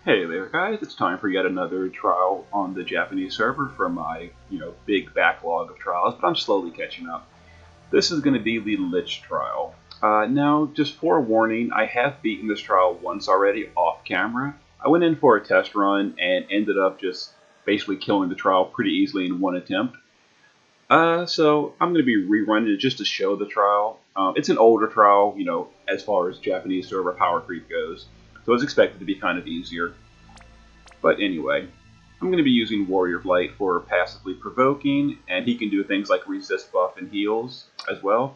Hey there guys, it's time for yet another trial on the Japanese server from my, big backlog of trials, but I'm slowly catching up. This is going to be the Lich trial. Now, just forewarning, I have beaten this trial once already off camera. I went in for a test run and ended up just basically killing the trial pretty easily in one attempt. So I'm going to be rerunning it just to show the trial. It's an older trial, as far as Japanese server power creep goes. So it's expected to be kind of easier. But anyway, I'm going to be using Warrior of Light for passively provoking, and he can do things like resist buff and heals as well.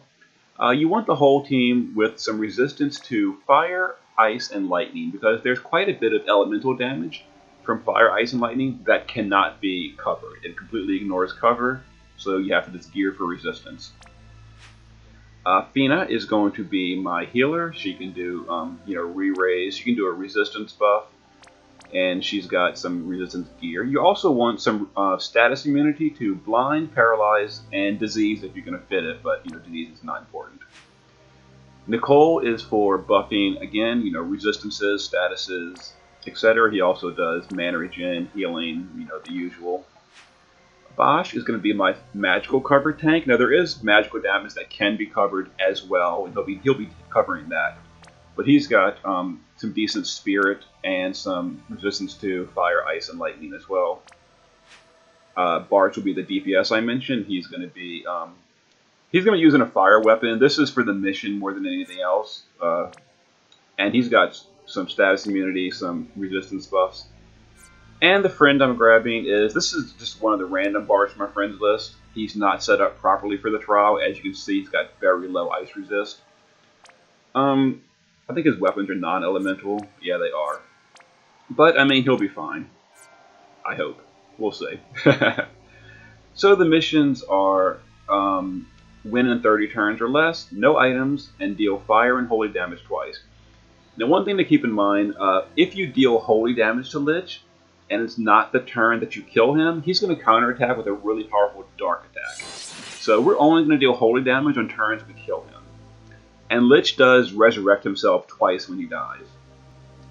You want the whole team with some resistance to fire, ice, and lightning, because there's quite a bit of elemental damage from fire, ice, and lightning that cannot be covered. It completely ignores cover, so you have to just gear for resistance. Fina is going to be my healer. She can do, re-raise. She can do a resistance buff, and she's got some resistance gear. You also want some status immunity to blind, paralyze, and disease if you're going to fit it, but disease is not important. Nicole is for buffing, again, resistances, statuses, etc. He also does mana regen, healing, the usual. Bosch is going to be my magical cover tank. Now there is magical damage that can be covered as well, and he'll be covering that. But he's got some decent spirit and some resistance to fire, ice, and lightning as well. Barch will be the DPS I mentioned. He's going to be using a fire weapon. This is for the mission more than anything else. And he's got some status immunity, some resistance buffs. And the friend I'm grabbing this is just one of the random bars from my friends list. He's not set up properly for the trial. As you can see, he's got very low ice resist. I think his weapons are non-elemental. Yeah, they are. But, I mean, he'll be fine. I hope. We'll see. So the missions are win in 30 turns or less, no items, and deal fire and holy damage twice. Now, one thing to keep in mind, if you deal holy damage to Lich, and it's not the turn that you kill him, he's going to counterattack with a really powerful dark attack. So we're only going to deal holy damage on turns we kill him. And Lich does resurrect himself twice when he dies.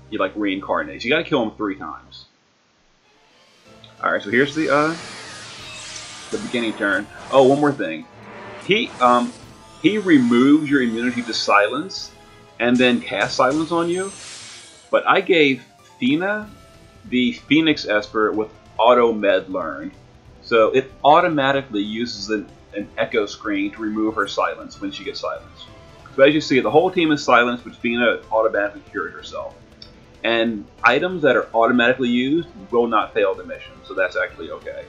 He reincarnates. You gotta kill him 3 times. Alright, so here's the beginning turn. Oh, one more thing. He removes your immunity to silence and then casts silence on you. But I gave Fina the Phoenix Esper with auto med learned. So it automatically uses an echo screen to remove her silence when she gets silenced. So as you see, the whole team is silenced, but Fina automatically cures herself. And items that are automatically used will not fail the mission, so that's actually okay.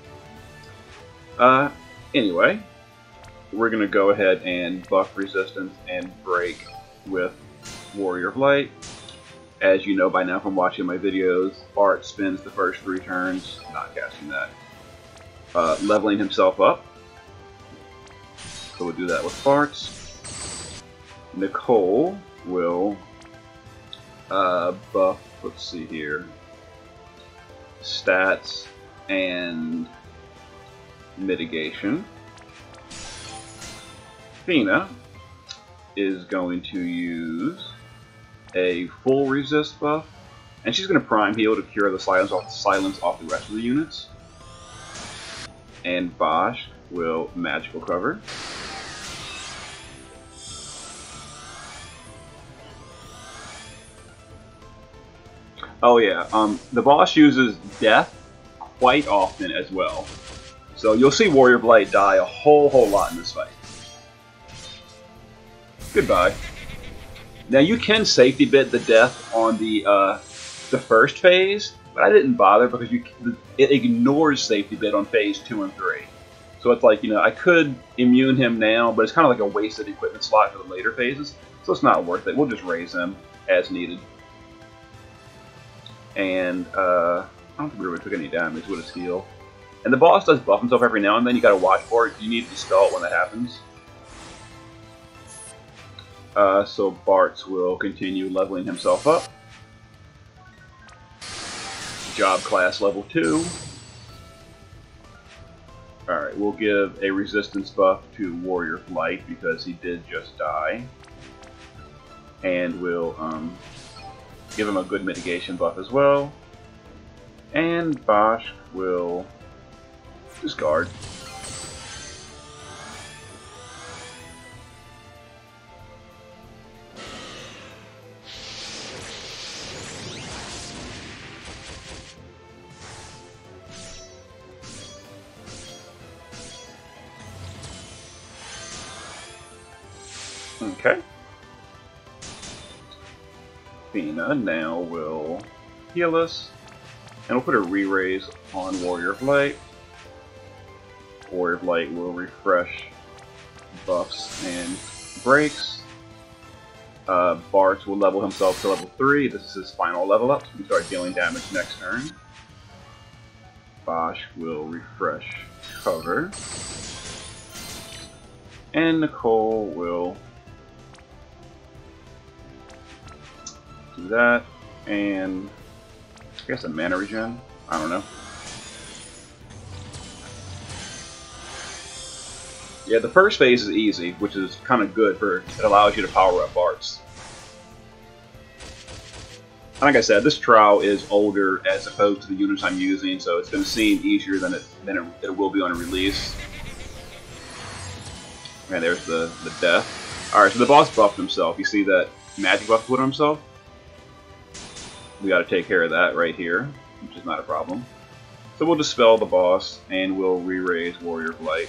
Anyway, we're going to go ahead and buff resistance and break with Warrior of Light. As you know by now from watching my videos, Bart spends the first 3 turns, not casting that, leveling himself up. So we'll do that with Bart's. Nicole will buff, let's see here, stats and mitigation. Fina is going to use a full resist buff, and she's going to prime heal to cure the silence off the rest of the units. And Bosch will magical cover. Oh yeah, the boss uses death quite often as well. So you'll see Warrior of Light die a whole lot in this fight. Goodbye. Now you can safety bit the death on the first phase, but I didn't bother because it ignores safety bit on phase 2 and 3. So it's like, I could immune him now, but it's kind of like a wasted equipment slot for the later phases, so it's not worth it. We'll just raise him as needed. And I don't think we really took any damage with his heal. And the boss does buff himself every now and then. You gotta watch for it. You need to dispel it when that happens. So Bartz will continue leveling himself up. Job class level 2. Alright, we'll give a resistance buff to Warrior of Light because he did just die. And we'll give him a good mitigation buff as well. And Bosch will discard. Okay. Fina now will heal us, and we'll put a re-raise on Warrior of Light. Warrior of Light will refresh buffs and breaks. Bart will level himself to level 3. This is his final level up, so he can start dealing damage next turn. Bosch will refresh cover. And Nicole will do that, and I guess a mana regen? I don't know. Yeah, the first phase is easy, which is kind of good for it allows you to power up Barts. Like I said, this trial is older as opposed to the units I'm using, so it's going to seem easier than it will be on a release. And there's the death. Alright, so the boss buffed himself. You see that magic buff put on himself? We got to take care of that right here, which is not a problem. So we'll dispel the boss, and we'll re-raise Warrior of Light.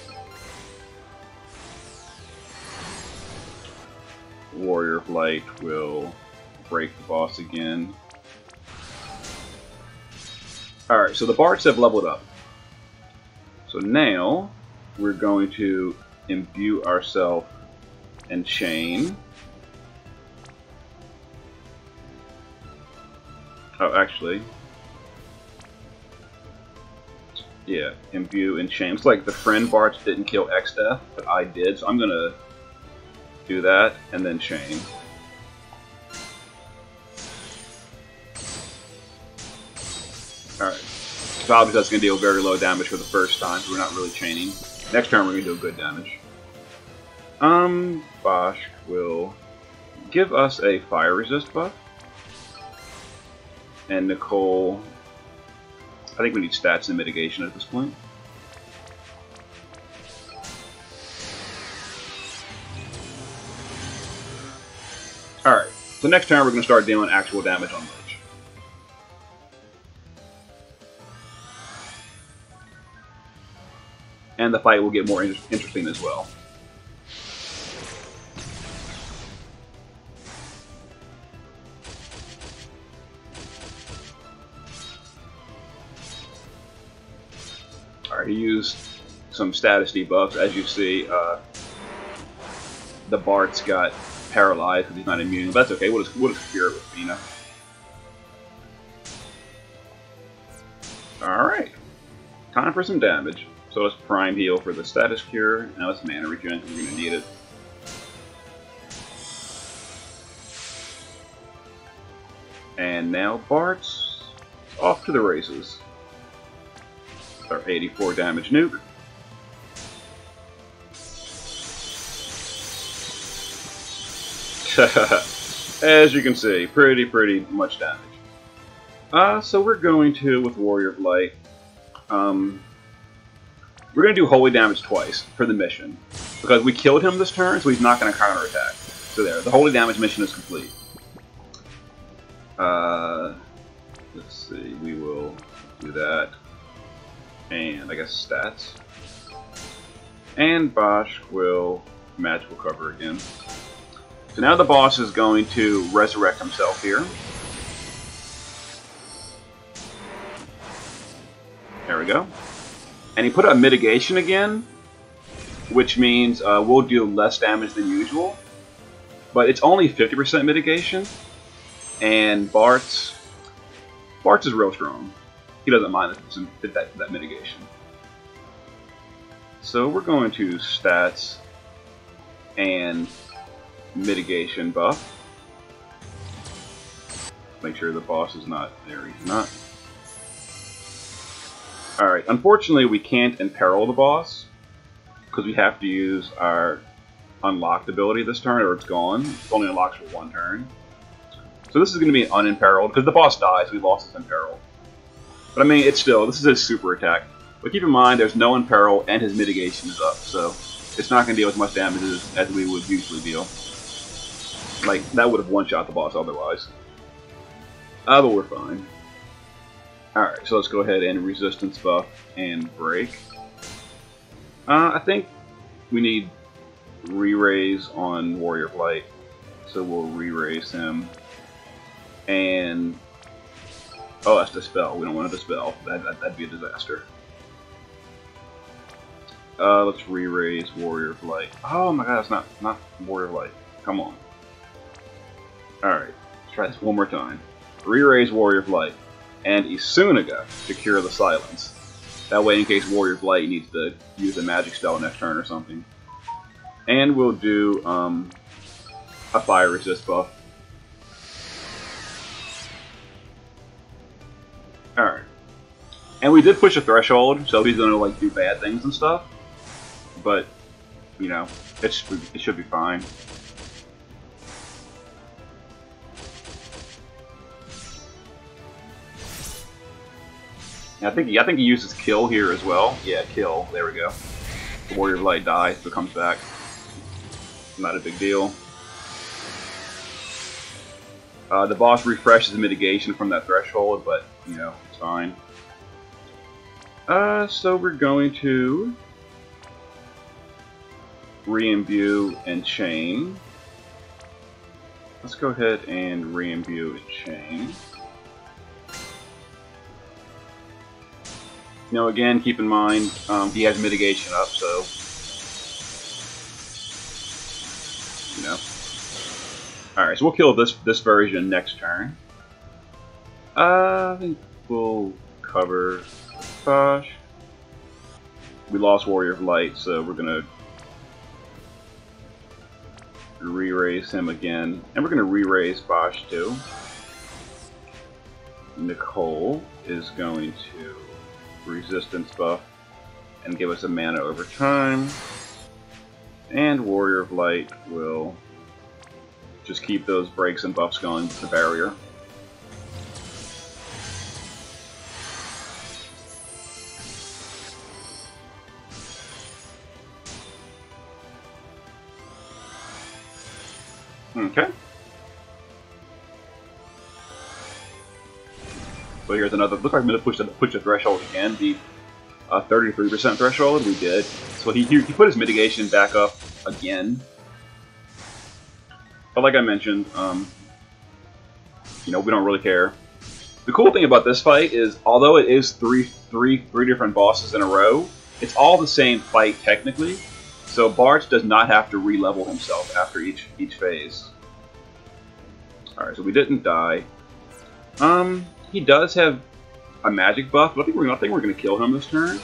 Warrior of Light will break the boss again. Alright, so the Bards have leveled up. So now, we're going to imbue ourselves in Chain. Oh, actually, yeah, imbue and chain. Looks like the friend Barts didn't kill X-Death, but I did, so I'm gonna do that and then chain. Alright, so obviously that's gonna deal very low damage for the first time, so we're not really chaining. Next turn we're gonna do good damage. Bosch will give us a fire resist buff. And Nicole, I think we need stats and mitigation at this point. Alright, so next turn we're going to start dealing actual damage on Lich. And the fight will get more interesting as well. He used some status debuffs. As you see, the Bart's got paralyzed because he's not immune. But that's okay. We'll just cure it with Fina. Alright. Time for some damage. So let's prime heal for the status cure. Now it's mana regen because we're going to need it. And now Bart's off to the races. Our 84 damage nuke. As you can see, pretty much damage. So we're going to, with Warrior of Light, we're going to do holy damage twice for the mission. Because we killed him this turn, so he's not going to counterattack. So there, the holy damage mission is complete. Let's see, we will do that. And I guess stats. And Bosch will magical cover again. So now the boss is going to resurrect himself here. There we go. And he put up mitigation again, which means we'll deal less damage than usual. But it's only 50% mitigation. And Bart's is real strong. He doesn't mind that mitigation. So we're going to stats and mitigation buff. Make sure the boss is not there. He's not. Alright, unfortunately we can't imperil the boss because we have to use our unlocked ability this turn or it's gone. It only unlocks for one turn. So this is going to be unimperiled because the boss dies, we lost his imperil. But I mean, it's still, this is his super attack. But keep in mind, there's no imperil and his mitigation is up, so it's not going to deal as much damage as we would usually deal. Like, that would have one-shot the boss otherwise. But we're fine. Alright, so let's go ahead and resistance buff and break. I think we need re-raise on Warrior of Light, so we'll re-raise him. And oh, that's Dispel. We don't want to Dispel. That'd be a disaster. Let's re-raise Warrior of Light. Oh my god, it's not Warrior of Light. Come on. Alright, let's try this one more time. Re-raise Warrior of Light. And Isunaga to cure the silence. That way, in case Warrior of Light needs to use a magic spell next turn or something. And we'll do a fire resist buff. Alright. And we did push a threshold, so he's gonna like do bad things and stuff. But, you know, it should be fine. I think he uses kill here as well. Yeah, kill. There we go. The Warrior of Light dies, but comes back. Not a big deal. The boss refreshes mitigation from that threshold, but you know, it's fine. So we're going to re-imbue and chain. Let's go ahead and re-imbue and chain. You know, again, keep in mind, he has mitigation up, so, you know. Alright, so we'll kill this version next turn. I think we'll cover Bosch. We lost Warrior of Light, so we're gonna re-raise him again. And we're gonna re-raise Bosch too. Nicole is going to resistance buff and give us a mana over time, and Warrior of Light will just keep those breaks and buffs going to the barrier. Okay. So here's another. Looks like I'm going to push the threshold again. The 33% threshold we did. So he put his mitigation back up again. But like I mentioned, you know, we don't really care. The cool thing about this fight is, although it is three different bosses in a row, it's all the same fight technically. So Bart does not have to re-level himself after each phase. All right, so we didn't die. He does have a magic buff, but I think we're going to kill him this turn,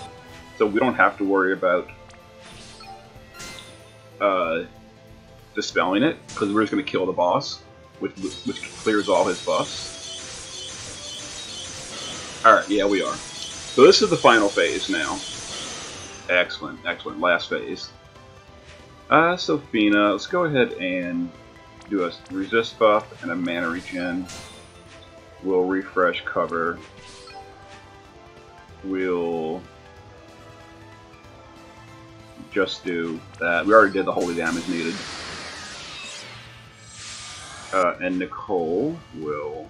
so we don't have to worry about dispelling it, because we're just going to kill the boss, which clears all his buffs. Alright, yeah, we are. So this is the final phase now. Excellent, excellent. Last phase. So Fina, let's go ahead and do a resist buff and a mana regen. We'll refresh cover. We'll just do that. We already did the holy damage needed. And Nicole will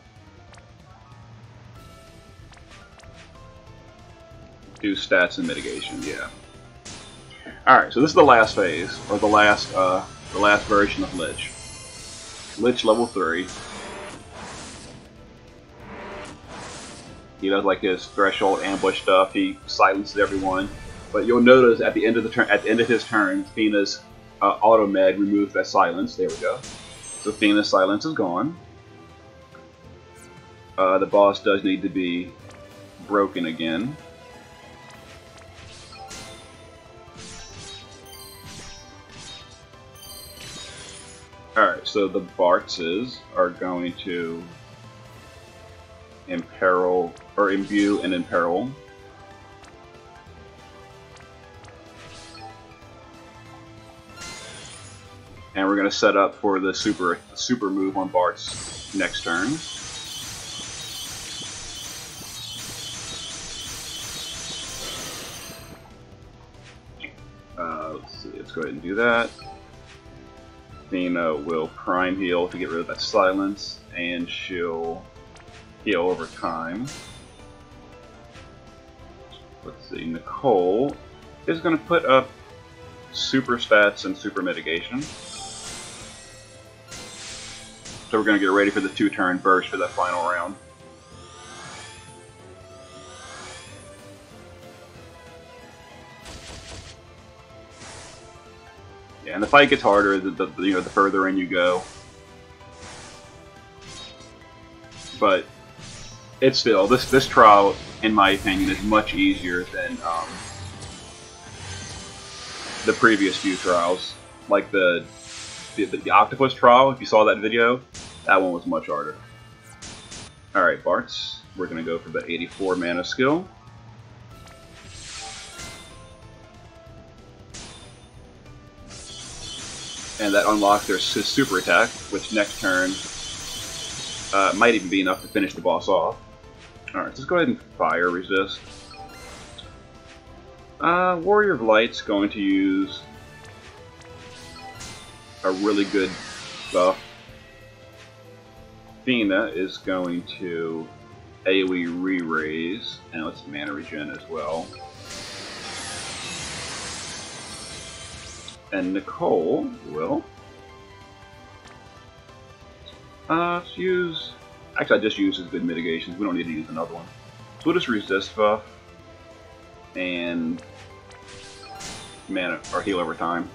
do stats and mitigation, yeah. Alright, so this is the last phase, or the last version of Lich. Lich level 3. He does like his threshold ambush stuff. He silences everyone, but you'll notice at the end of the turn, at the end of his turn, Fina's auto med removes that silence. There we go. So Fina's silence is gone. The boss does need to be broken again. Alright, so the Bartzes are going to imperil, or imbue and imperil. And we're going to set up for the super move on Bart's next turn. let's go ahead and do that. Athena will prime heal to get rid of that silence, and she'll heal over time. Let's see, Nicole is going to put up super stats and super mitigation. So we're going to get ready for the 2-turn burst for that final round. Yeah, and the fight gets harder the further in you go. But it's still, this trial, in my opinion, is much easier than the previous few trials. Like the octopus trial, if you saw that video, that one was much harder. Alright, Bart's. We're going to go for the 84 mana skill. And that unlocks their super attack, which next turn might even be enough to finish the boss off. Alright, let's go ahead and fire resist. Warrior of Light's going to use a really good buff. Athena is going to AoE re-raise, and it's mana regen as well. And Nicole will use... Actually, I just used his good mitigations. We don't need to use another one. So we'll just resist buff and mana or heal over time.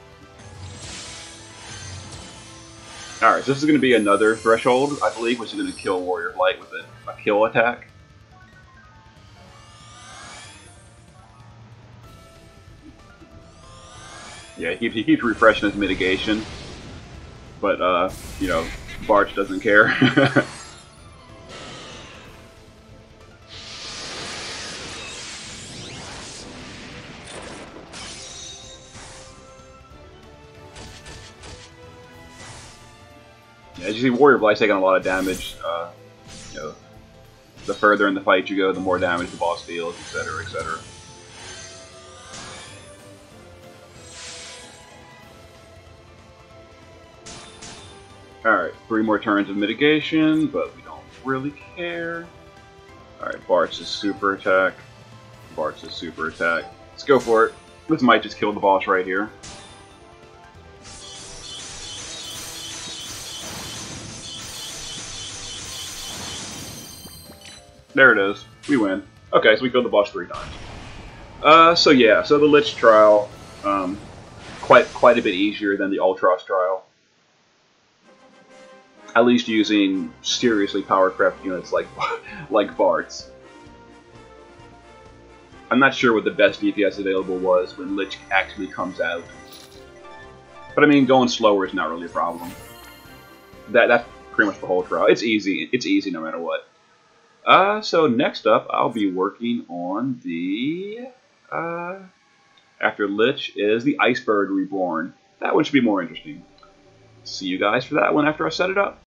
Alright, so this is going to be another threshold, I believe, which is going to kill Warrior of Light with a kill attack. Yeah, he keeps refreshing his mitigation, but, you know, Barch doesn't care. Yeah, as you see, Warrior of Light's taking a lot of damage. You know, the further in the fight you go, the more damage the boss deals, etc., etc. Alright, 3 more turns of mitigation, but we don't really care. Alright, Bart's super attack. Bart's super attack. Let's go for it. This might just kill the boss right here. There it is. We win. Okay, so we killed the boss 3 times. So yeah, so the Lich trial, quite a bit easier than the Ultros trial. At least using seriously power-crept units like Bart's. I'm not sure what the best DPS available was when Lich actually comes out. But I mean, going slower is not really a problem. That's pretty much the whole trial. It's easy. It's easy no matter what. So next up, I'll be working on the... after Lich is the Icebird Reborn. That one should be more interesting. See you guys for that one after I set it up.